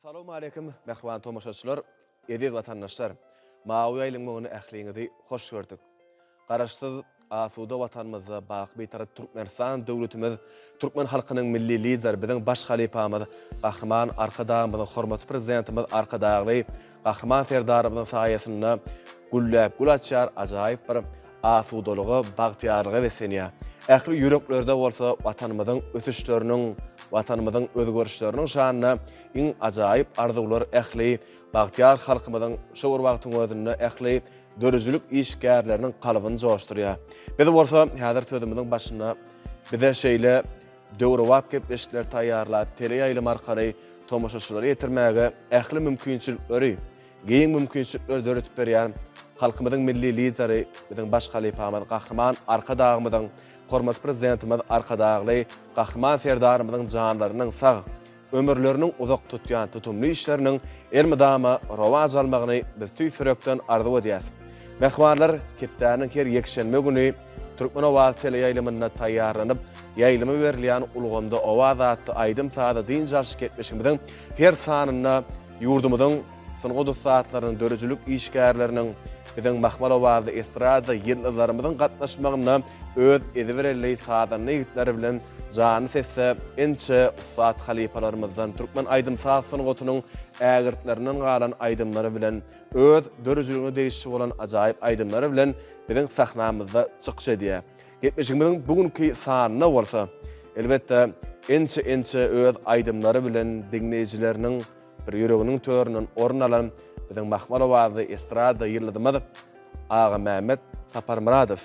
Assalamu alaikum, mehwan tomaşaçylar, ýedi watandaşlar. Mawy ýylyň ähliňizi hoş gördük. Garaşsyz asuda watanymyzda baky beýtar Türkmenistan döwletimiz, Türkmen halkynyň milli lideri biziň baş halifamyz, gahrman arkadaşymyz, hormatly prezidentimiz arkadaşly, gahrman serdarymyzyň saýasynda gülläp gulaçar ajaýyp bir asudalygy, bagtyarlygy wesenýär. Ähli ýüreklerde bolsa watanymyzyň ötüşleriniň, watanymyzyň özgörüşleriniň şanyna iň ajaýyp arzuwlar ähli bagtyar halkymyzyň şu bir wagtyň özünde ähli dörüjülük işgärleriniň kalybyny joşdurýar. Biz bolsa häzir sözümiziň başynda bize şeýle döwre wap gepleşikler taýýarlap, teleýaýlym arkaly tomaşaçylary ýetirmäge ähli mümkinçilikleri, giň mümkinçilikler döretip berýän halkymyzyň milli lideri, biziň baş halifamyz, gahrman arkadaşymyzyň, hormatly prezidentimiz arkadaşly, gahrman serdarymyzyň janlarynyň sag ömürlerinin uzak tutýan tutumly işleriniň elmydama rowaj almagyny biz tüý sürekden arzuw edýäs. Mehmanlar ketdäniň her ýekşenme güni Türkmen owaz teleýaýlymyna taýýarlanyp, ýaýlymy berilýän ulgamda owaz atly aýdym saada diň jarşy ketmişimiziň her sanyna ýurdumyzyň synygy saatlarynyň dörüjülük işgärleriniň biziň mahmal owazy estrada ýyldızlarymyzyň gatnaşmagyna öz ediberelli saadany ýigitleri bilen jany sesse ençe Ufat halifalarymyzdan Türkmen aýdym saat synygynyň ägirtlerinden galan aýdymlary bilen öz dörüjülüğini değişik bolan ajaýyp aýdymlary bilen biziň sahnamyzda çykyş edýär. Gepleşigimiziň bugünkü sanyna bolsa elbetde ençe öz aýdymlary bilen dinleýijileriniň bir ýüreginiň töründen orun alan biziň mahmal owazy estrada ýyldymyz Ağa Mehmet Saparmuradow.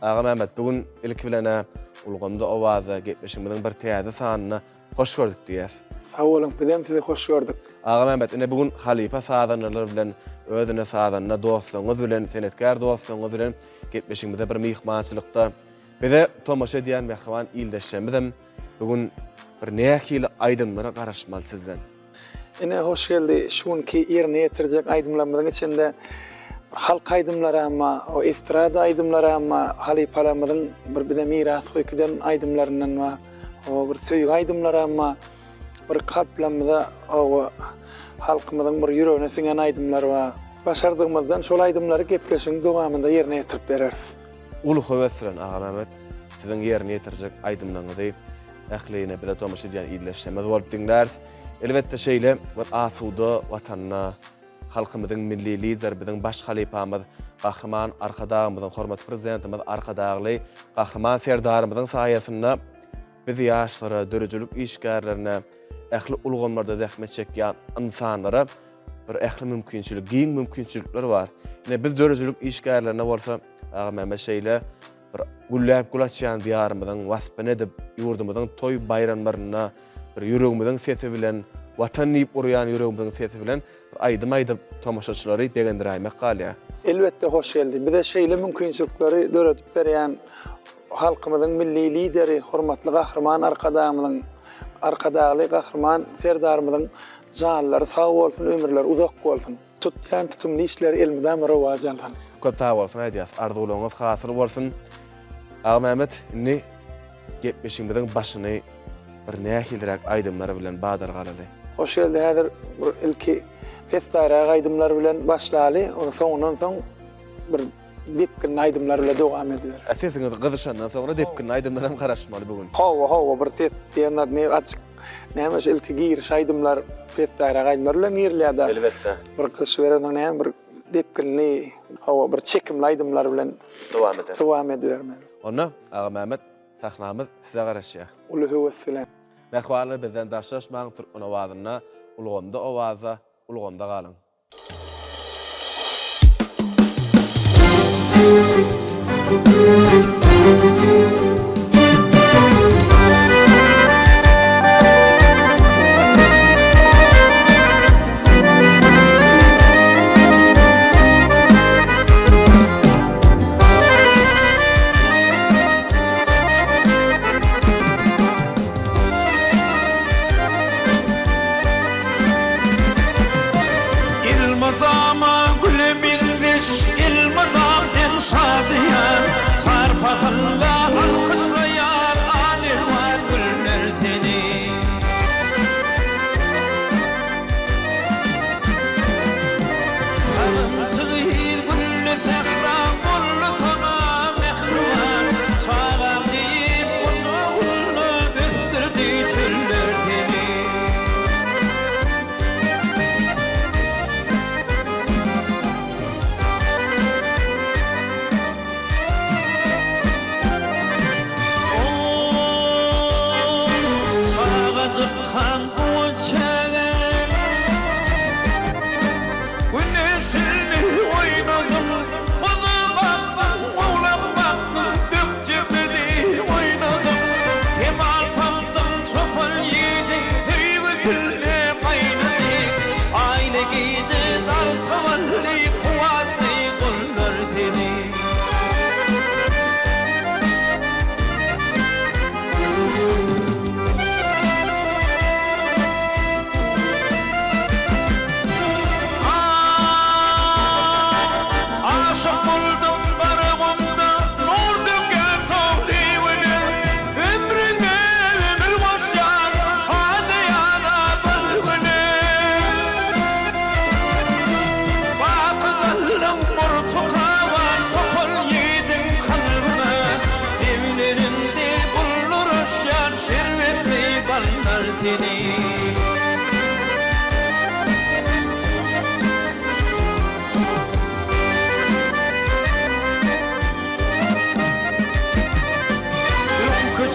Ağa Mehmet bugün ilk bilene ulgamda owaza gepleşigimiziň bir täze sanyna hoş gördük diýäs. Sağ olun, bizem sizi hoş gördük. Ağa Mehmet, ine bugün halifa saadanylar bilen, özüne saadanyna dostluğuňyz bilen, senetkär dostluğuňyz bilen gepleşigimizde bir mihmançylykda bize tomaşa edýän mehriban ildeşlerimiz bugün bir nähili aýdymlara garaşmaly sizden. Ine hoş geldi. Şunki ýerine ýetirjek aýdymlarymyzyň içinde halk aýdymlary ama, o estrada aýdymlary ama, halifalarymyzyň bir bize miras goýkýan aýdymlaryndan we o bir söýgü aýdymlary ama, bir kalplamyza o halkymyzyň bir ýüregine siňen aýdymlar we başardygymyzdan şol aýdymlary gepleşiň dowamında ýerine ýetirip bereriz. Ulu höweslen Ağa Mehmet, siziň ýerine ýetirjek aýdymlaryňyzy ähline bize tomaşa edýän ildeşlerimiz bolup dinlärs. Elbette şeýle bir asuda watanyna, halkymyzyň milli lideri, biziň baş halifamyz, gahrman arkadaşymyzyň, hormatly prezidentimiz arkadaşly, gahrman serdarymyzyň saýasynda biz ýaşlara, dörüjülük işgärlerine, ähli ulgamlarda zähmet çekýän insanlara bir ähli mümkinçilik, giň mümkinçilikler bar. Ine biz dörüjülük işgärlerine bolsa, Ağa Mehmet şeýle bir gülläp gulaçýan diýarymyzyň waspyny edip, ýurdumyzyň toý bayramlaryna bir ýüregimiziň sesi bilen, watan diýip urýan ýüregimiziň sesi bilen aýdym tomaşaçylary begendirýmek galýa. Elbette hoş geldi. Bize şeýle mümkinçilikleri döretip berýän halkymyzyň milli lideri, hormatly gahrman arkadaşymyzyň, arkadaşly gahrman serdarymyzyň janlary sag bolsun, ömürleri uzak bolsun. Tutýan tutumly işleri elmydama rowaj alýan. Köp sag bolsun aýdýas, arzuwlaryňyz hasyl bolsun. Ağa Mehmet, inni gepleşigimiziň başyny bir nähildirek aýdymlary bilen badargaly. Hoş geldi. Häzir ilki festara aýdymlar bilen başlaly, onu soňundan soň bir depkin aýdymlar bilen dowam edýär. Esesiňiz gyzyşandan soňra depkin aýdymlara garaşmaly bugün. Hawa bir ses diýenler ne açyk. Näme şu ilki giriş aýdymlar festara aýdymlar bilen girilýär. Elbetde. Bir gyzyş berenden näme bir depkinli, hawa bir çekimli aýdymlar bilen dowam edýär. Ona Ağa Mehmet sahnamyz size garaşýar. Ulu höweslen. Mehmanlar bizden daşlaşmaň Türkmen owazyna, ulgamda owaza, ulgamda galyň.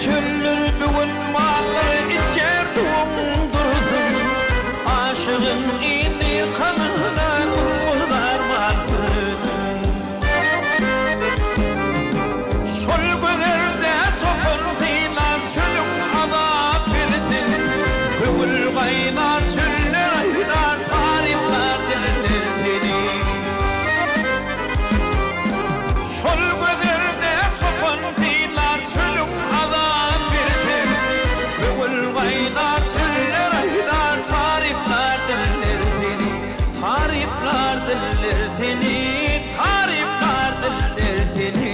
çöller bugün mallar içer dondursun. Aşığın indi kanına kurlar malfırısın. Şol gözlerde çokun filan çölüm azap versin. Bugün kaynar çöller aylar tarifler diller seni. Şol gözlerde çokun filan çölüm azap versin. Bugün kaynar çöller aylar tarifler diller seni. Tarifler diller seni. Tarifler diller seni.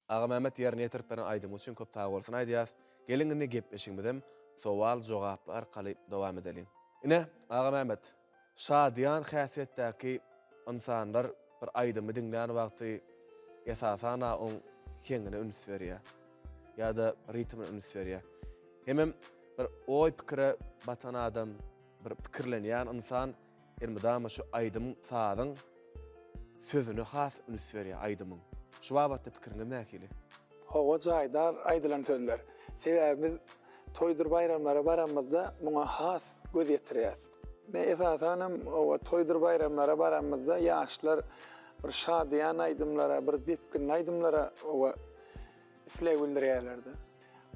Ağa Mehmet yerine yetirip beren aydym üçün köp sag bolsun aýdýas. Gelingini gepleşiňmizem sowal jogap arkaly dowam edelim. Ine Ağa Mehmet, şadyan häsiýetdäki insanlar bir aýdymy dinlän wagty esasana on kengine üns berýär. Ýa-da ritmine üns berýär. Hemem bir oý pikire batan adam, bir pikirlenýän insan elmydama şu aýdym sadyň sözüne has üns berýär aýdymyň. Şu wagtda pikiriňiz näkili? Hawa jaýdar aýdylan sözler. Sebäbimiz toýdur bayramlara baramyzda muňa has göz ýetirýär. Ne esasanam o toýdur bayramlara baramyzda ýaşlar bir şadyan aýdymlara, bir dipkin aýdymlara o isleg bildirýärlerdi.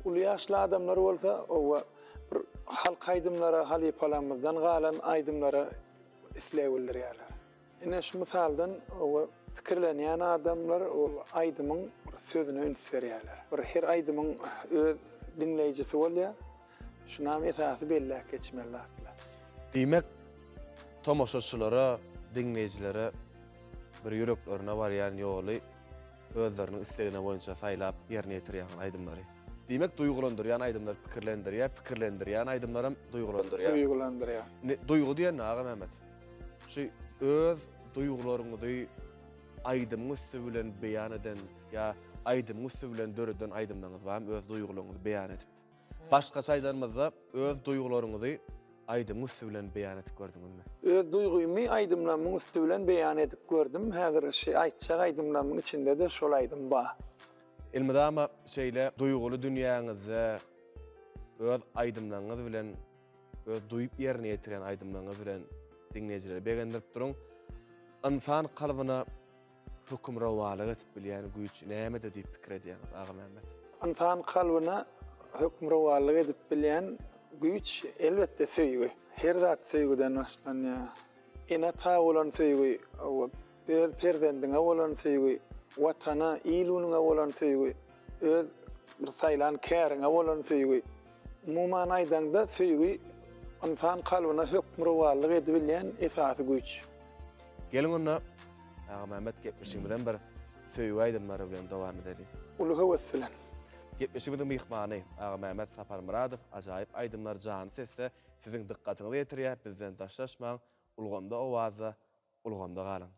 Ulu ýaşly adamlar bolsa o bir halk aýdymlara, halipalamyzdan galan aýdymlara isleg bildirýärler. Ine şu misaldan o pikirlenýän adamlar o aýdymyň sözüne üns berýärler. Bir her aýdymyň öz dinleýijisi bolýar. Şunam esasy belläp geçmeldir. Diýmek tomoşaçylara, dinleýijilere bir ýüreklerine barýan ýoly özleriniň istegine boýunça saýlap ýerine ýetirýän aýdymlary. Diýmek duýgulandyrýan aýdymlar pikirlendirýär, pikirlendirýän aýdymlarym duýgulandyrýar. Duýgulandyrýar. Duýgu diýen Ağa Mehmet. Şu öz duýgularyňyzy aýdymyň üstü bilen beýan eden ýa aýdymyň üstü bilen döreden aýdymlaryňyz barmy öz duýgularyňyzy beýan edip. Başga saýdanmyzda öz duýgularyňyzy aýdymyň üstü bilen beýan edip gördüňizmi? Öz duýgumy aýdymlamyň üstü bilen beýan edip gördüm. Häzir şey aýtjak aýdymlamyň içinde de şol aýdym bar. Elmydama şeýle duýguly dünýäňizde öz aýdymlaryňyz bilen öz duýup ýerine ýetiren aýdymlaryňyz bilen dinleýijilere begendirip duruň. İnsan kalbyna hukmrawalyk etip bilýän güýç näme de diýip pikir edýär Ağa Mehmet? İnsan kalbyna hukmrawalyk edip bilýän güýç elbetde söýgü. Her zat söýgüden başlanýar. Ene ta bolan söýgü, o perdendiňe bolan söýgü, watana, iluniňe bolan söýgü, öz bir saýlan käriňe bolan söýgü. Umuman aýdanda söýgü insan kalbyna hukmrawalyk edip bilýän esasy güýç. Gelin onda Ağa Mehmet gepleşigimizden bir söýgü aýdymlary bilen dowam edelim. Uluga wesselam. Gepleşigimiziň mihmany Ağa Mehmet Sapar Muradow ajaýyp aýdymlar jany sesse siziň dikkatiňizi ýetirýär. Bizden daşlaşmaň, ulgamda owaza, ulgamda galan.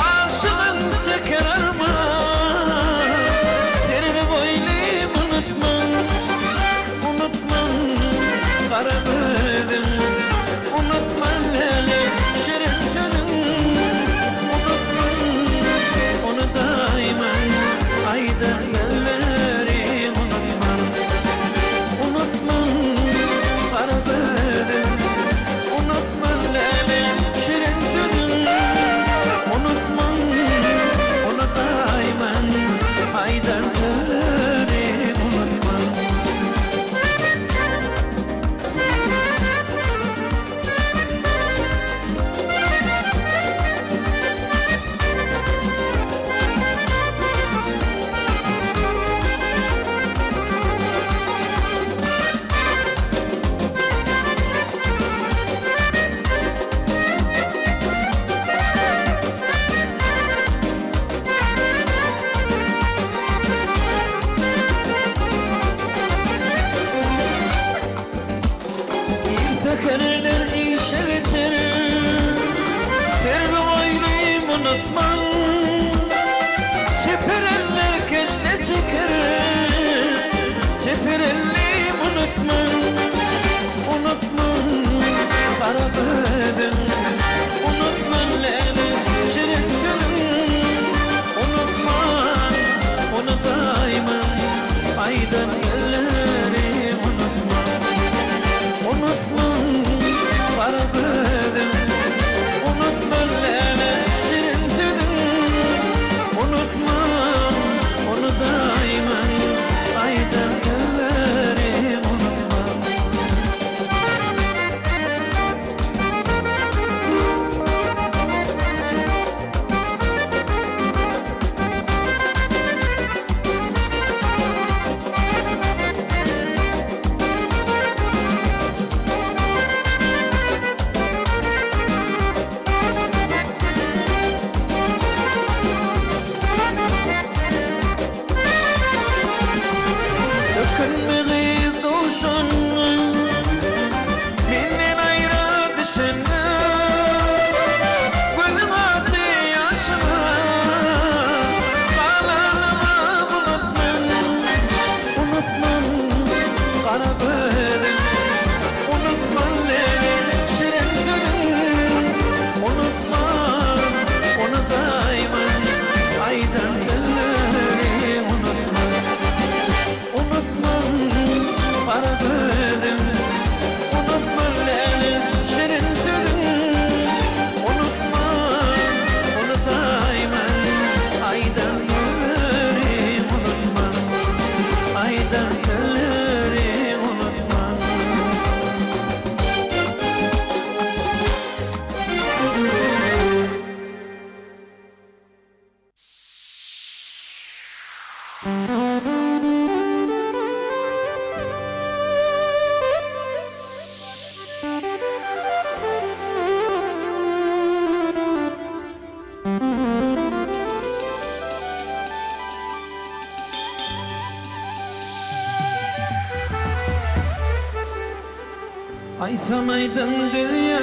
Aşığın çeker arma, derbi boylu unutma. Çeperenler keşke çeker, çeperenliği unutma. Unutma kara beden, unutma lele şirin film. Unutma onu daima aydan elleri unutma. Unutma kara beden, unutma lele şirin film. Unutma onu daima aydan elleri unutma. Dökülmeyi duşun Minnen ayrı düşene Gözüm acı yaşına Kalanıma unutmam Unutmam kara beden Unutmam lele şirin sözün Unutmam onu daima aydan elleri unutmam. Unutmam kara beden, unutma lele şirin sözün. Unutmam onu daima aydan elleri unutmam. Aydan elleri unutmam. Aysam aydın dünya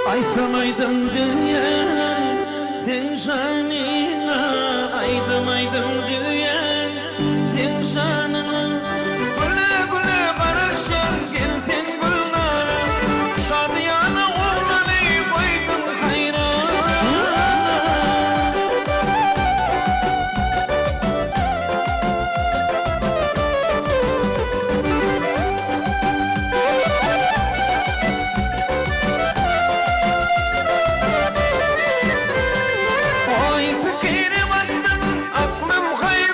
Aysam aydın dünya Sen şanına Aydım aydım dünya Sen şanına Güle güle barışın Gelsin gülnara Şadiyana oğlanı koydum hayran Oy fikirim attın aklım hayran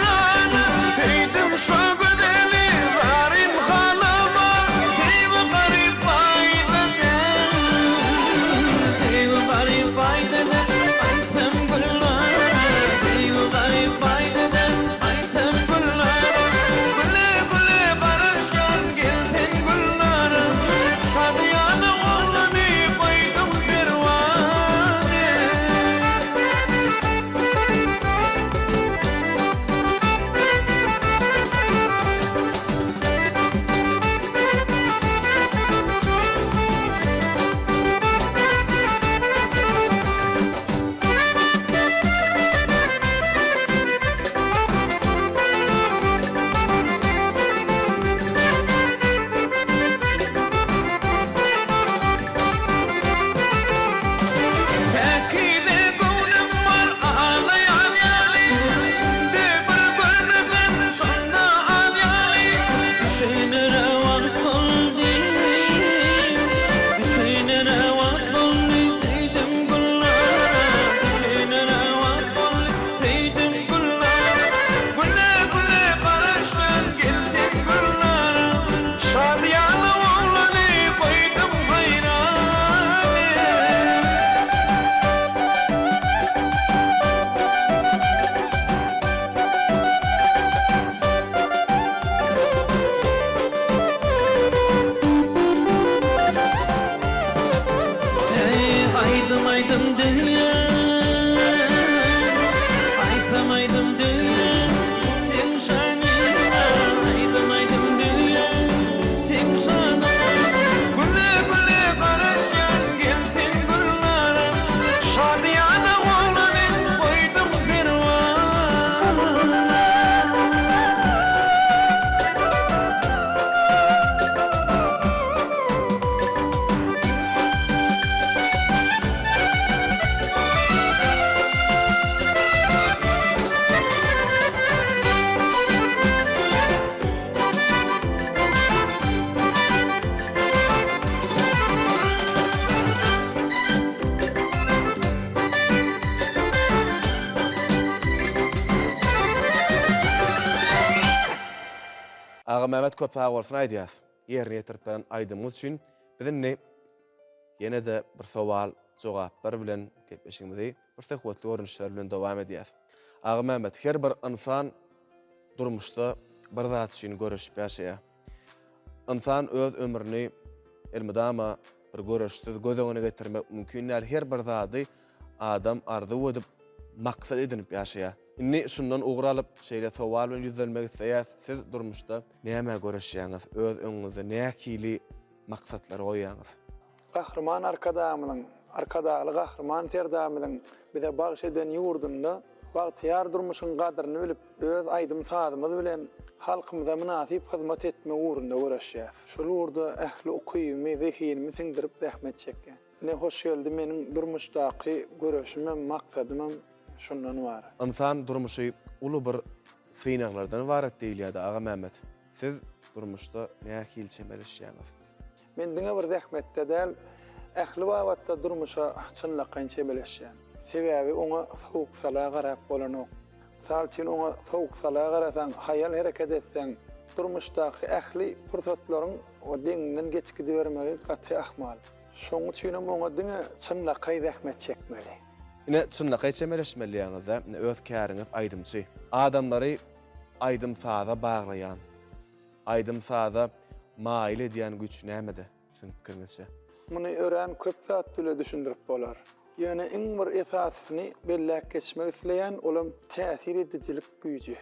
Ağa Mehmet köp sağ bolsun aýdýas. Ýerine ýetirip beren aýdymyz üçin bizini ýene de bir sowal jogaplar bilen gepleşigimizi bir söhbetli görünüşler bilen dowam edýäs. Ağa Mehmet, her bir insan durmuşda bir zat üçin görüşip ýaşaýar. İnsan öz ömrüni elmydama bir görüşsiz göz öňüne getirmek mümkin näl. Her bir zady adam arzu edip maksat edinip ýaşaýar. Inni şundan uğralıp şeýle sowal bilen ýüzlenmek isleýäs. Siz durmuşda näme görüşýäňiz? Öz öňüňizde näkili maksatlar goýýaňyz? Gahrman arkadaly gahrman terdamyň bize bagş eden ýurdunda bagtyar durmuşyň gadryny bilip öz aýdym sadymyz bilen halkymyza münasip hyzmat etme uğrunda uğraşýar. Şol uğurda ähli okuýmy, zehinimi siňdirip zähmet çekýär. Ne hoş geldi meniň durmuşdaky görüşimem, maksadymam şundan bar. İnsan durmuşy uly bir synaglardan ibaret diýilýär Ağa Mehmet. Siz durmuşda näkili çemelişýäňiz? Men diňe bir zähmetde däl, ähli wagtda durmuşa çynlakyn çemelişýär. Sebäbi oňa sowuk salağa garap bolanok. Sal üçin oňa sowuk salağa garasan, hayal hereket etsen, durmuşdaky ähli pursatlaryň o deňinden geçkidi bermegi gaty ahmal. Şoň üçin oňa diňe çynlaky zähmet çekmeli. Ine çynlaky çemeleşmeliýäňiz da öz käriňiz aýdymçy. Adamlary aýdym saza baglaýan, aýdym saza mail edýän güç nämede? Siň pikirinizçe? Muny ören köp zat tüle düşündirip bolar. Ýöne iň bir esasyny belläp geçmek isleýän olam täsir edijilik güýji.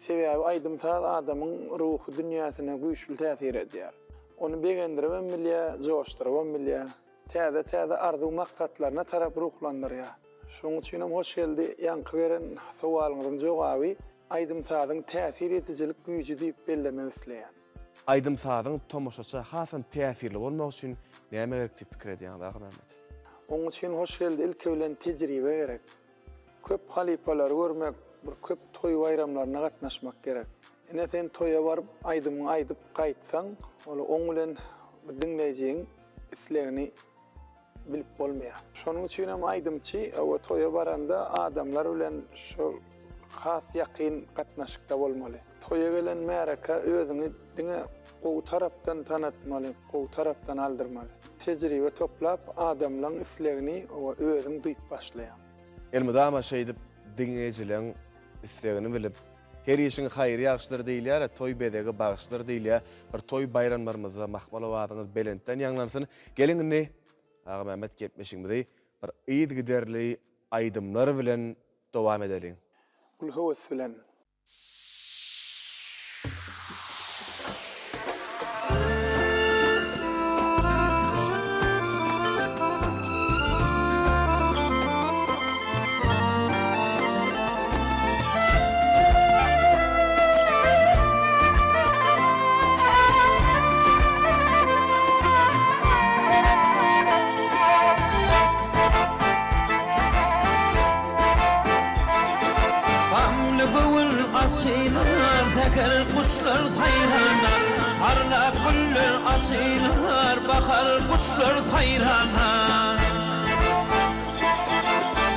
Sebäbi aýdym saz adamyň ruhy dünýäsine güýçli täsir edýär. Onu begendirmem bilýär, joşdurmam bilýär. Täze arzu maksatlaryna tarap ruhlandyrýar. Şoň üçin hoş geldi ýanky beren sowalyňyzyň jogaby aýdym sazyň täsir edijilik güýji diýip bellemek isleýär. Aýdym sazyň tomoşaça hasam täsirli bolmak üçin näme gerek diýip pikir edýäňiz Ağa Mehmet? Oň üçin hoş geldi ilki bilen tejribe gerek. Köp halipalar görmek, bir köp toý bayramlaryna gatnaşmak gerek. Ene sen toýa baryp aýdymy aýdyp gaýtsaň, ola oň bilen dinleýjiň islegini bilip bolmaýar. Şonuň üçin hem aýdymçy, o toýa baranda adamlar bilen şo has ýakyn gatnaşykda bolmaly. Toýa gelen märaka özüni diňe gowy tarapdan tanatmaly, gowy tarapdan aldyrmaly. Tejribe toplap adamlaryň islegini o özüň duýup başlaýar. Elmydama şeýdip diňejileň islegini bilip her ýeşiň haýry ýagşylar diýilýär, toý bedege bagşylar diýilýär. Bir toý bayramlarymyzda mahmal wadyňyz belentden ýanglansyn. Gelin Ağa Mehmet gepleşigimizi bir ýygy giderli aýdymlar bilen dowam edelim. Gul höwes bilen. Teker kuşlar hayrana, harla güller açylar, bakar kuşlar hayrana.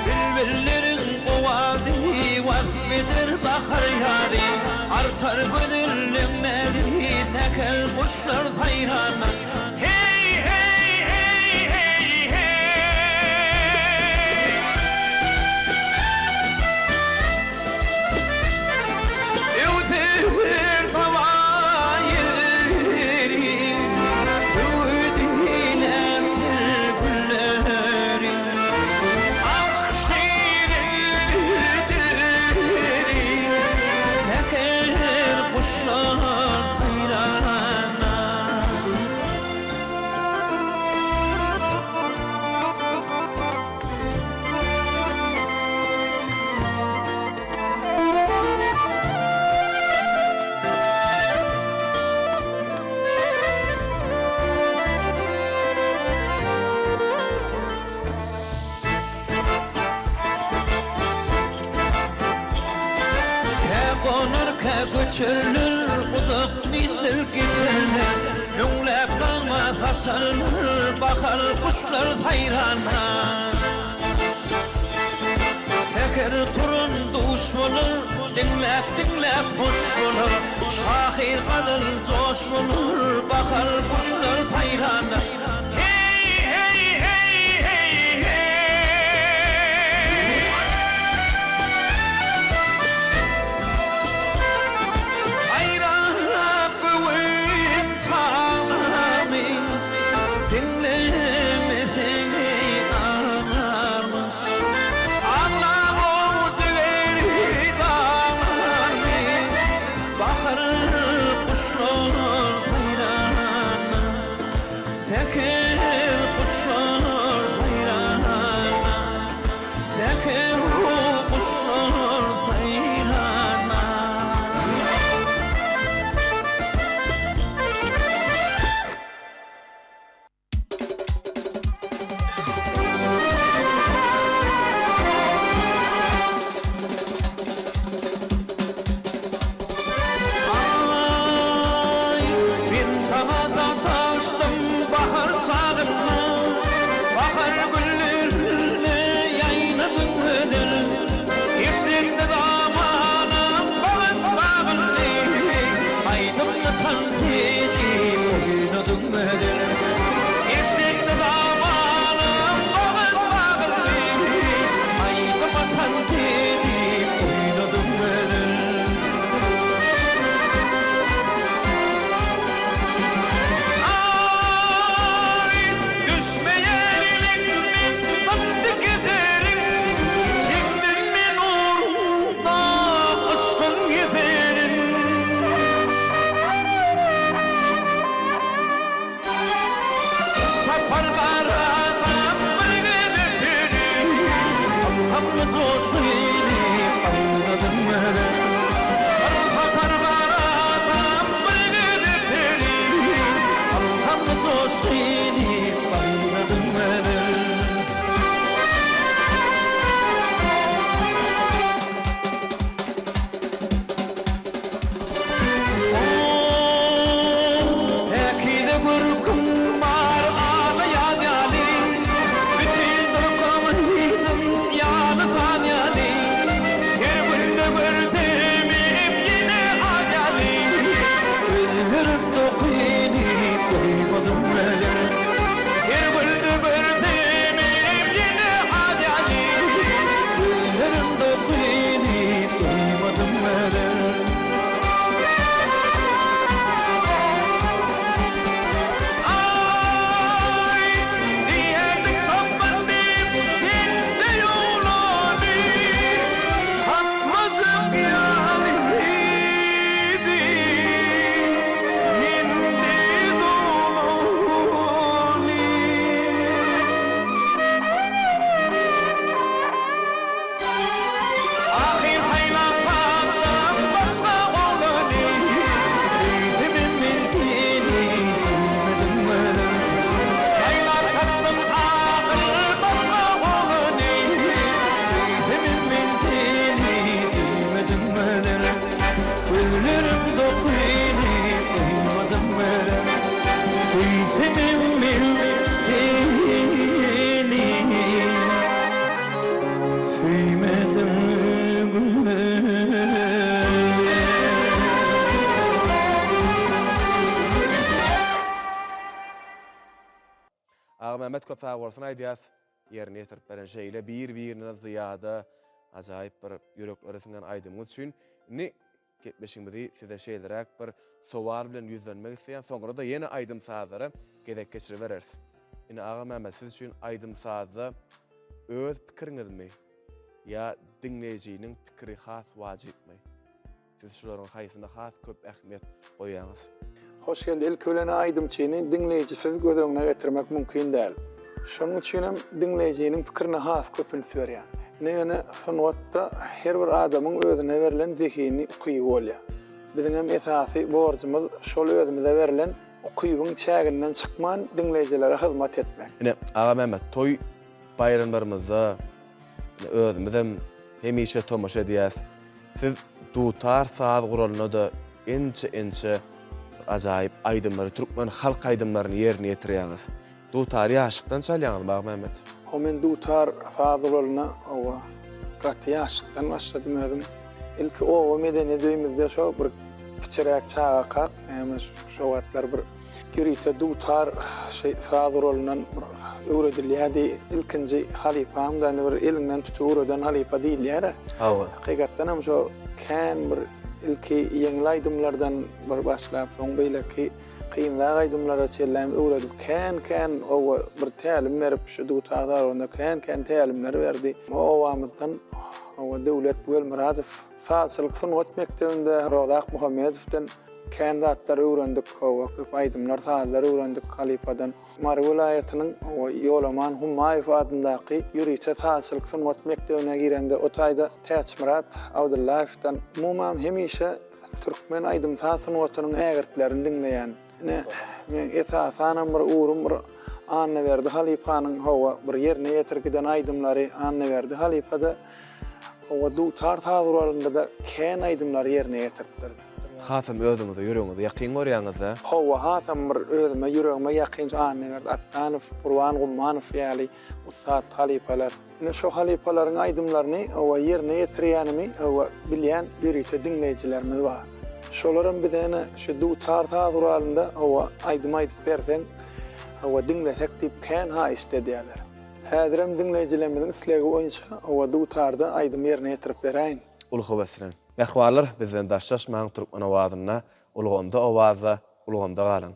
Bülbüllerin ovadi, vasfidir bakar yadi, artar güdüllüm meri, teker kuşlar hayrana. Hey hey hey hey hey. Evdir havayiri, üdilemdir gülleri, akşiridir, teker kuşlar hayrana. Konurka göçürlür, uzak mildir geçerler. Lüngläp kalma saçarlar, bakar kuşlar hayrana. Teker turun duş kuş olur, dinlep kuş olur. Şahir kadar coş olur, bakar kuşlar hayrana. Hey hey hey hey hey. Hayran kuvvet çağlamı, dinlemezsin ağlarmış. Allah o ceveri dağlarmış, bakar kuşlar hayrana. Zekir kuşlar hayrana, zekir kuşlar hayrana. Ay, bin tağda taştım bahar çağırma, bahar güllerine yayladın öder. İstekte damanım bağın bağınlı, aydınlı tantiydim oynadın öder. İstekte damanım bağın bağınlı, aydınlı tantiydim oynadın öder. Ay, düşmeyenlik min tattık ederim, kimdir min uğrunda aşkın giderim. Taparlar adam bir gidip biri, Allah'ımla coşuyla anladım ben. Taparlar adam bir gidip biri, Allah'ımla coşuyla anladım ben. Ekide gurkum var ağlayan yani, bütün durkamıydım yalnız yani. Her günde gördüğümüm yine hayali, ölürüm dokuyup doymadım ben. Her günde gördüğümüm yine hayali, ölürüm dokuyup doymadım ben. Ay, diyerdik toplandık sende yolani, Hatmacım geliydi, hindi dolani. Ahir haylatlardan başka olanı, Yüzümün milkini duymadım ben. Haylat tattım ahir başka olanı, Yüzümün milkini duymadım ben. Ölürüm dokuyunu duymadım ben. Yüzümün milkini duymadım ben. Ağa Mehmet köpäg bolsun aýdýas, ýerine ýetirip beren şeýle bir-birine zyýada ajaýyp bir ýürekleri singen aýdymyz üçin ni ketmeşiňizi size şeýleräk bir sowal bilen ýüzlenmek isleýän, soňra da ýene aýdym sazlara gedek geçiriberers. Ine Ağa Mehmet siz üçin aýdym sazda öz pikiriňizmi ýa dinleýijiniň pikiri has wajypmy? Siz şolaryň haýsyna has köp ähmiýet goýýaňyz. Hoş geldi. İlk ölene aydımçıyını dinleyicisiz göz önüne getirmek mümkün değil. Şunun için hem dinleyicinin fikrine has köpünüsü ver yani. Ne yani sunuatta her bir adamın özüne verilen zihini okuyup olya. Bizim hem esası borcumuz şol özümüze verilen okuyubun çäginden çıkman dinleyicilere hizmet etmek. Ine Ağa Mehmet toy bayramlarymyzda özümüz hemişe tomaşa edýäs. Siz dutar saz guralyna da ençe ajaýyp aýdymlary, türkmen halk aýdymlaryny ýerine ýetirýäňiz. Dutar ýaşykdan çalýaňyz Ağa Mehmet. O men dutar saz guralyna owa gaty ýaşlykdan başladym özüm. İlki o medeniyetimiizde şo bir kiçirek çağa kak, şo wagtlar bir ýürüýte dutar sazyr olunan öwredilýärdi. İlkinji halifamdan bir elinden tutup öwreden halifa diýilýär. Hawa. Hakykatdan hem şo kän bir ilki ýeňi aýdymlardan bir başlap soň beýleki kıyımlar aydımlara çellem uğradık. Kän o bir tälim berip şu dutarlar onda kän tälimler berdi. O awamyzdan o döwlet Muradov saçylyk sungat mekdebinde Rozak Muhammedowden kän zatlar öwrendik. O köp aydymlar saatlar öwrendik halifadan. Mary vilayatynyň o Ýolaman Humaýew adyndaky ýürüýçe saçylyk sungat mekdebine girende o taýda Täçmirat Abdullayevdan mumam hemişe Türkmen aydym saçylygynyň ägirtlerini dinleýän. Men esasan bir uğrum bir anne verdi halifanyň hawa bir ýerine ýetirgiden aydymlary anne verdi halipada o dutar taýdurlarynda da kän aydymlary ýerine ýetiripdir. Hasam özüňizde ýüregiňizde ýakyn görýäňizde Hawa hasam bir özüme ýüregime ýakyn anne verdi Attanow, Qurban Gummanow ýaly ussat halifalar. Şu halifalaryň aydymlaryny o ýerine ýetirýänimi o bilýän ýürüýçe dinleýijilerimiz bar. Şolaryň bizene şu dutar taýdurlarynda o aydym aýdyp bersen o dinlesek diýip kän ha istediýärler. Häzirem dinleýijilerimiň islegi boýunça o dutarda aydym ýerine ýetirip beräýin. Ulga beslen. Merhabalar, bizden daşlaşmaň Türkmen owazyna, ulganda owaza, ulganda galan.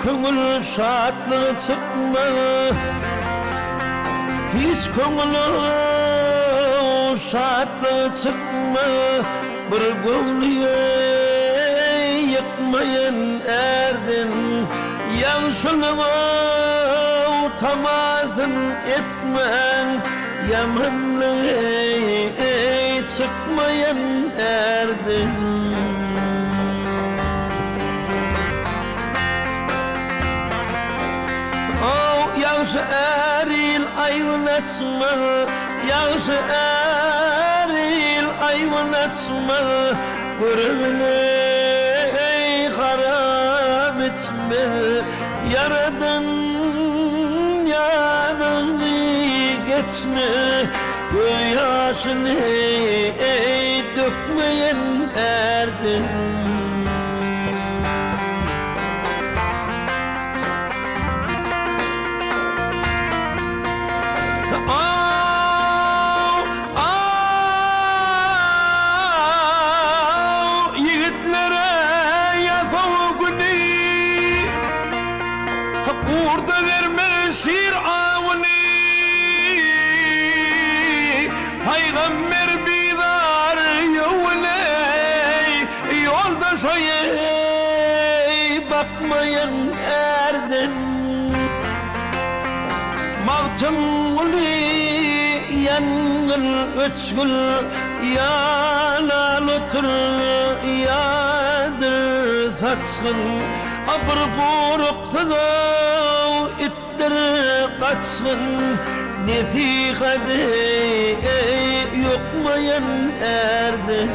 Köngül şatlığı çıkma, hiç köngülü şatlığı çıkma, bir gönlüye yıkmayın erdin, yanşılığı utamazın etmen, yamanlığı çıkmayın erdin. Yağışı eril ayvın etme, yağışı eril ayvın etme, görevini harap etme, yaradan yadını geçme, gözyaşını dökmeyen erdin. Peygamber bidar yoley, yolda şoyey bakmayan erdin. Mağtım uli yangın öçgül, yanal otur yadır saçgın. Abır buruk sıdav ittir kaçgın, nefîkade yokmayan erdin.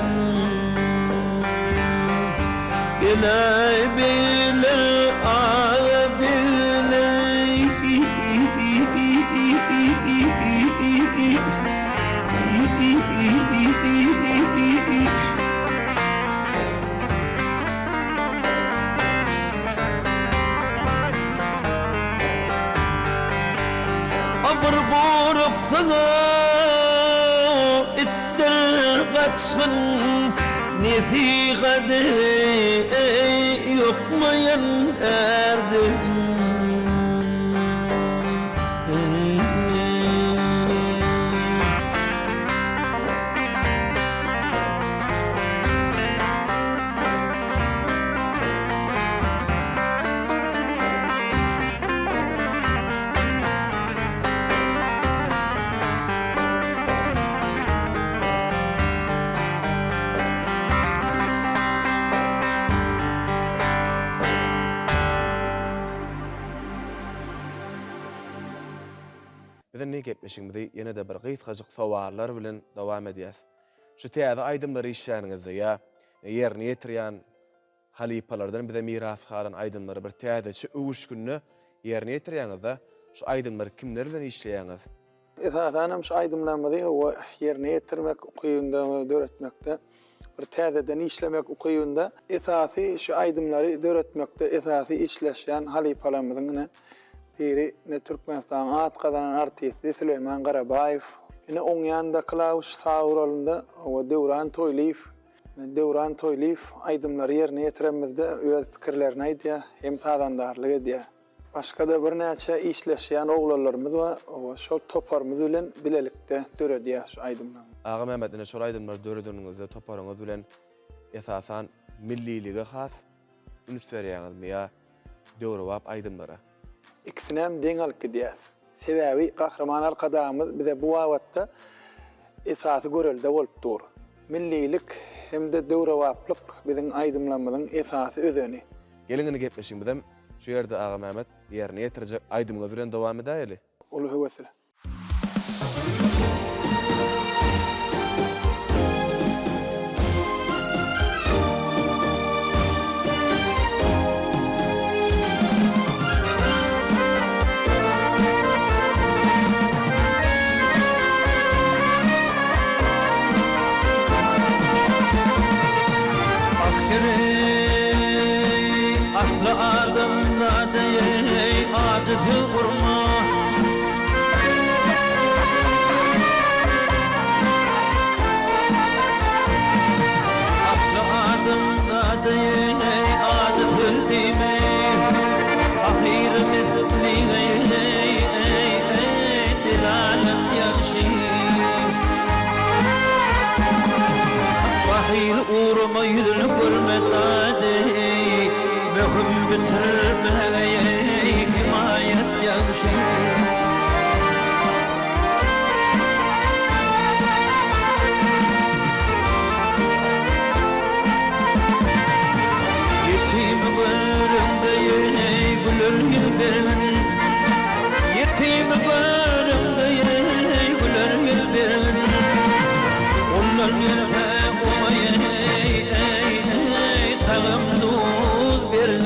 Bilay bilir ağa bilay, abır buruk sıdav ittir kaçgın, nefîkade yokmayan erdin. gepleşigimizi ýene de bir gyzgaçyk sowallar bilen dowam edýäs. Şu täze aýdymlary işläriniňizde ýa ýerine ýetirýän halipalardan bize miras galan aýdymlary bir täze şu öwüş günni ýerine ýetirýäňizde şu aýdymlary kimler bilen işleýäňiz? Esasen şu aýdymlary o ýerine ýetirmek, okuýunda, döretmekde bir täzeden işlemek okuýunda esasy şu aýdymlary döretmekde esasy işleşýän halipalarymyzyň biri ne Türkmenistan at kazanan artisti Süleyman Garabayev. Yine oň ýanynda Klaus Sauralynda o Döwran Toýliw aýdymlary ýerine ýetiremizde öz pikirlerini aýdýar, hem sadandarlyk edýär. Başga da bir näçe işleşýän oglanlarymyz bar, o şol toparymyz bilen bilelikde döredýär şu aýdymlary. Ağa Mehmet ine şol aýdymlary döredýäňizde toparyňyz bilen esasan millilige has üns berýäňizmi ýa döwrewap aýdymlara? İkisinem deň alyp gidýär. Sebäbi gahramanar kadamyz bize bu wagtda esasy görelde bolup dur. Millilik hem de döwrewaplyk biziň aýdymlarymyzyň esasy özüni. Gelingini gepleşiň bilen şu ýerde Ağa Mehmet ýerine ýetirjek aýdymlar bilen dowam edäýeli. Ulu hewesle. Aslı adamda değil acısı vurma. Aslı adamda değil acısı dime. Ahir misli dilalet yakşı. Ahir uğruma yüzünü görmedi. Mehrum bitirmeye himayet yakşı. Yetim görümde gülür gülberin. Yetim görümde gülür gülberin. Onlar yerine tağım duz berin.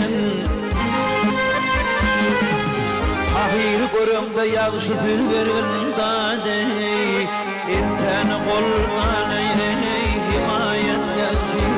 Ahir görümde yağşı sür verin dade. İnten kolmana himayet yakşı.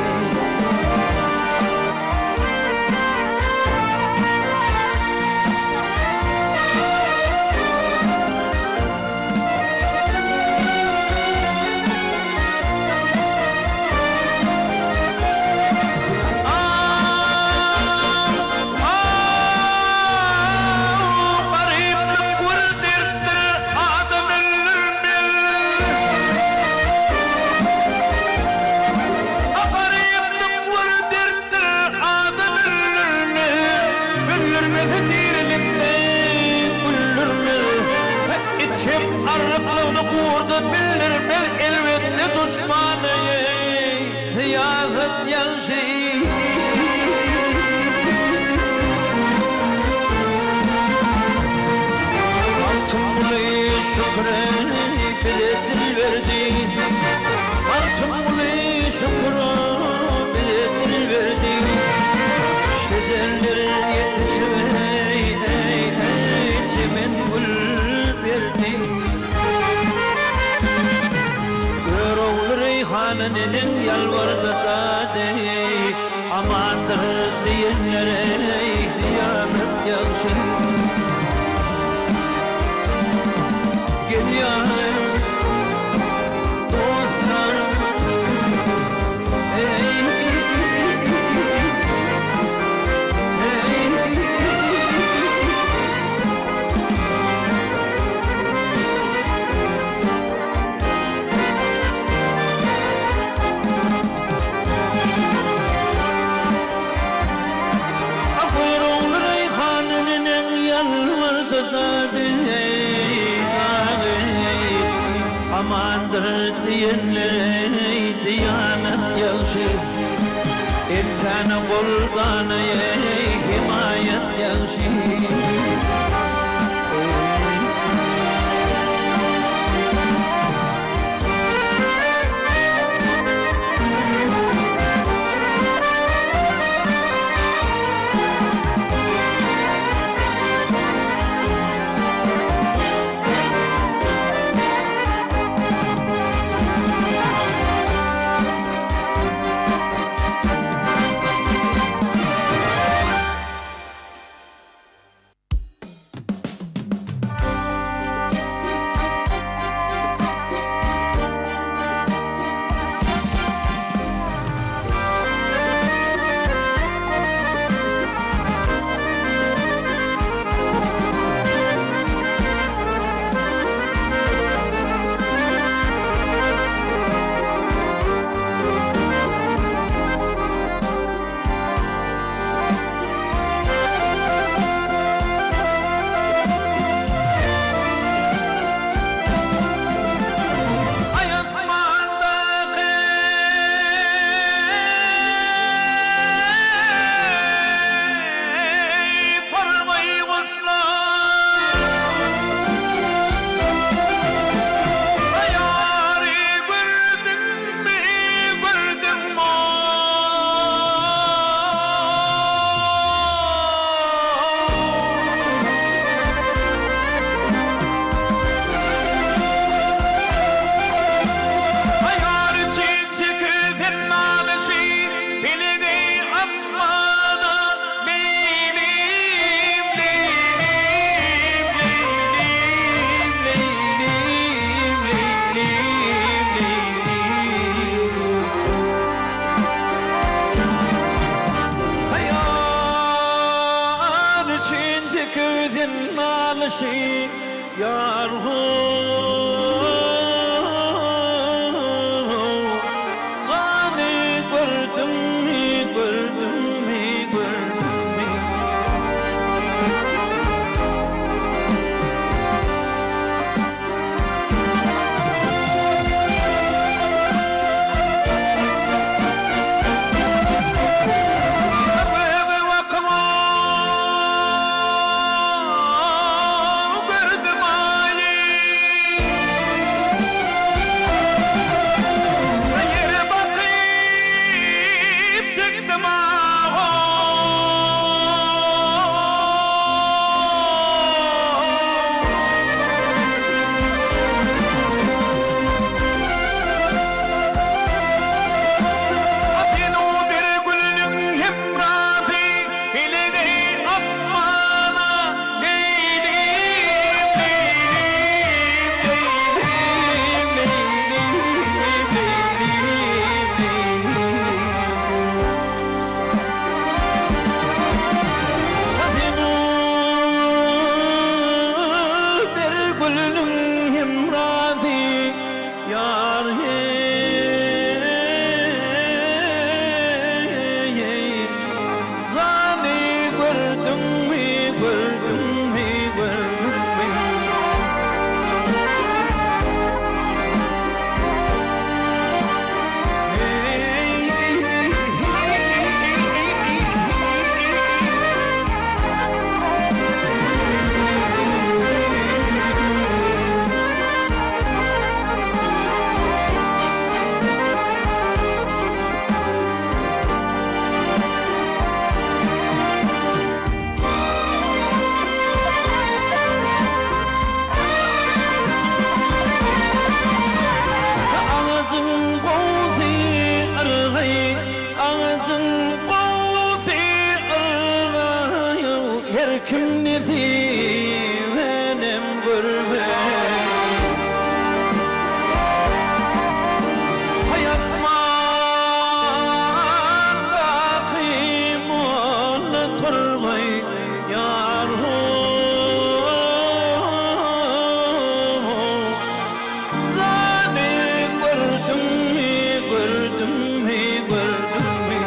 Yalvardı dade amandır diyenlere kıyamet yakşı. Gidiyor dostlarım amandır diyenlere diyanet yakşı. İmtihanı bulgana himayet yakşı. beşi yar Zani gördüm mi gördüm mi gördüm mi Kim nezi benim gurbet Hayatmanda kıymanı turgay yar Zani gördüm mi gördüm mi gördüm mi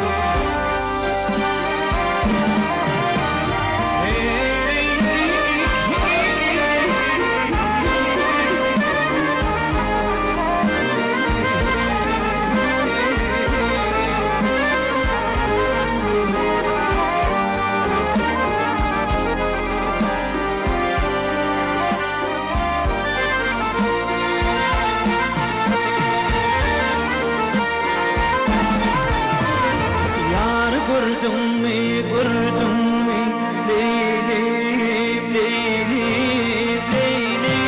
Gördüm mi, gördüm mi, Leyli, Leyli, Leyli, Leyli,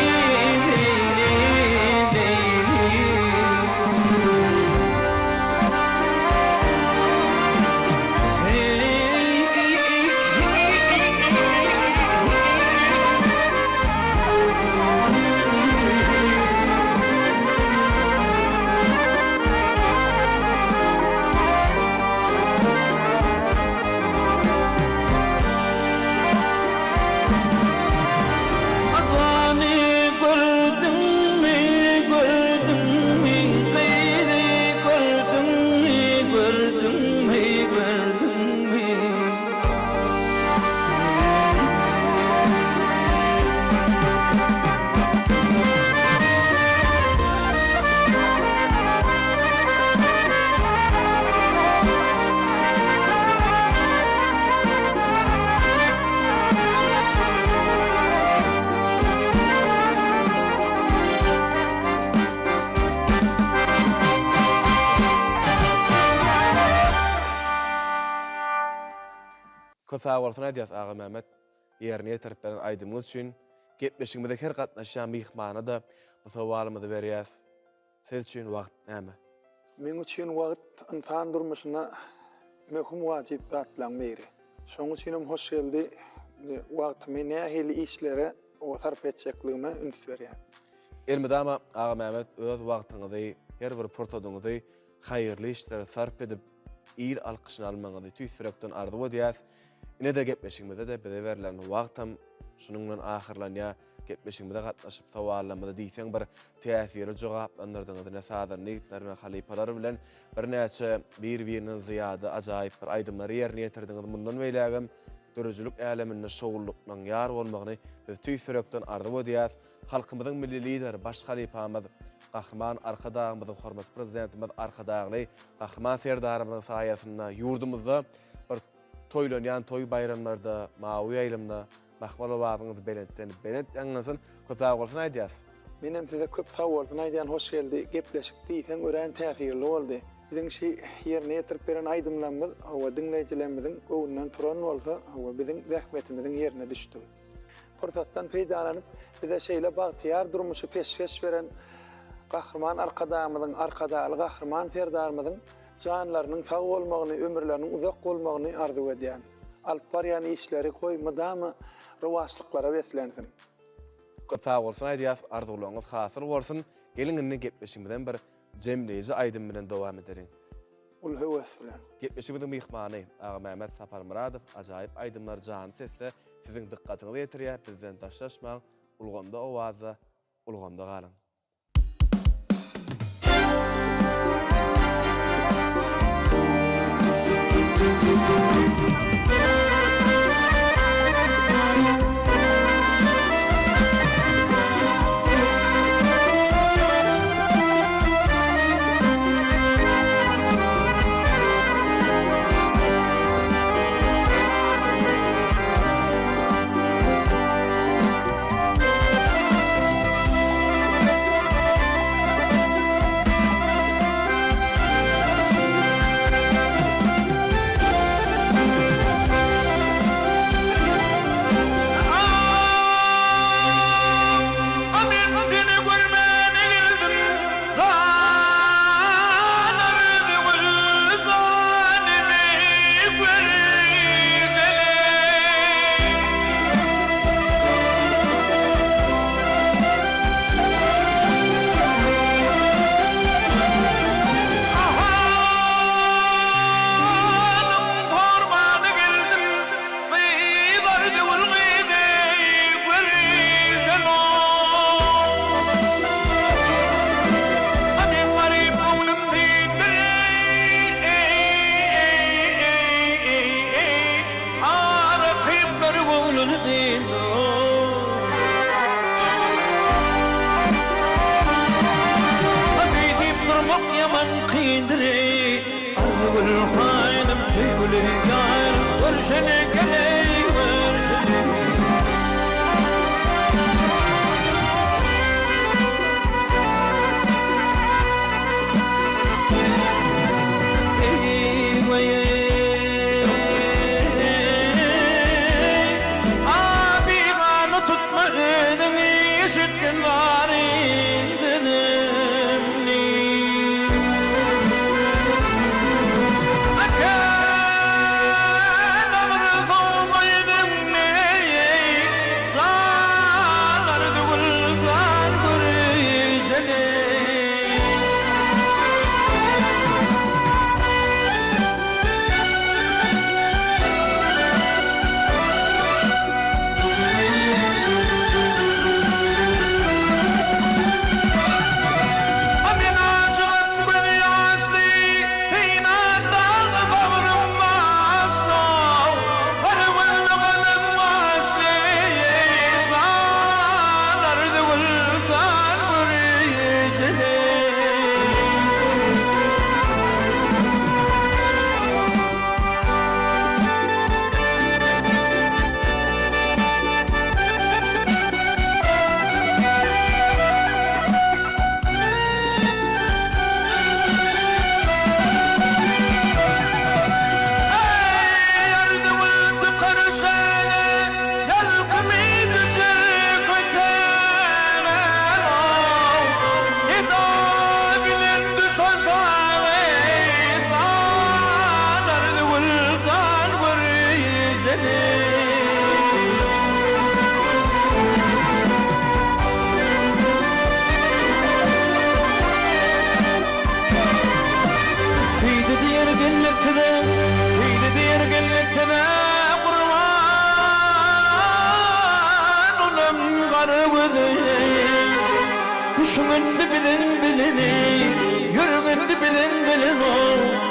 Köpä bolsana diýär Ağa Mehmet, ýerine ýetirip beren aýdymyz üçin gepleşigimizde her gatnaşan mihmana da bu sowalymyzy berýäs. Siz üçin wagt näme? Men üçin wagt insan durmuşyna möhüm wajibatlaryň biri. Şoň üçin hoş geldi. Wagtymy nähili işlere o sarf etjekligime üns berýär. Elmedama Ağa Mehmet öz wagtyňyzy her bir portodyňyzy haýyrly işlere sarf edip il alkyşyny almaňyzy tüýsürekden arzuw edýäs. Ine de gepleşigimizde de bize berilen wagtam şununla ahirlanya gepleşigimizde gatnaşyp sowallamada diýseň bir täsiri jogaplandyrdyňyzy näsadan nigitlerine halipalar bilen bir näçe bir-biriniň zyýady ajaýyp bir aýdymlary ýerine ýetirdiňiz. Mundan beýlegem dörüjülük äleminde şowullukdan ýar bolmagyny biz tüýsürekden ardy bodýas. Halkymyzyň milli lideri baş halipamyz Gahrman arkadağımyzyň hormat prezidentimiz arkadağly Gahrman serdarymyzyň saýasynda ýurdumyzda bir toýlanýan toý bayramlarda mawy ýaýlymda Mahmal obagyňyz belentden belent ýaňlasyn köp sag bolsun aýdýas. Menem size köp sag bolsun aýdýan hoş geldi. Gepleşik diýsen ören täsirli boldy. Biziň şi ýerine ýetirip beren aýdymlarymyz hawa dinleýijilerimiziň göwünden turan bolsa, hawa biziň zähmetimiziň ýerine düşdi. Fursatdan peýdalanyp bize şeýle bagtyar durmuşy peşkeş beren Gahrman arkadağımyzyň arkadaly Gahrman serdarymyzyň janlarynyň sag bolmagyny, ömürleriniň uzak bolmagyny arzu edýän. Alyp barýan işleri koýmadamy rowajlyklara beslensin. Köp sag bolsun aýdýas, arzularyňyz hasyl bolsun. Gelin indi gepleşigimizden bir jemleýici aýdym bilen dowam ederiň. Ul höwes bilen. Gepleşigimiziň mehmany Ağa Mehmet Sapar Muradov ajaýyp aýdymlar jany sesse siziň dikkatiňizi ýetirýär. Bizden daşlaşmaň, ulgamda owaza, ulgamda galyň. gülletine, 'Heyli diyer gülletine kurban. Bakın garibidi Kuşun endi bilin bilini Yürün endi bilin bilin o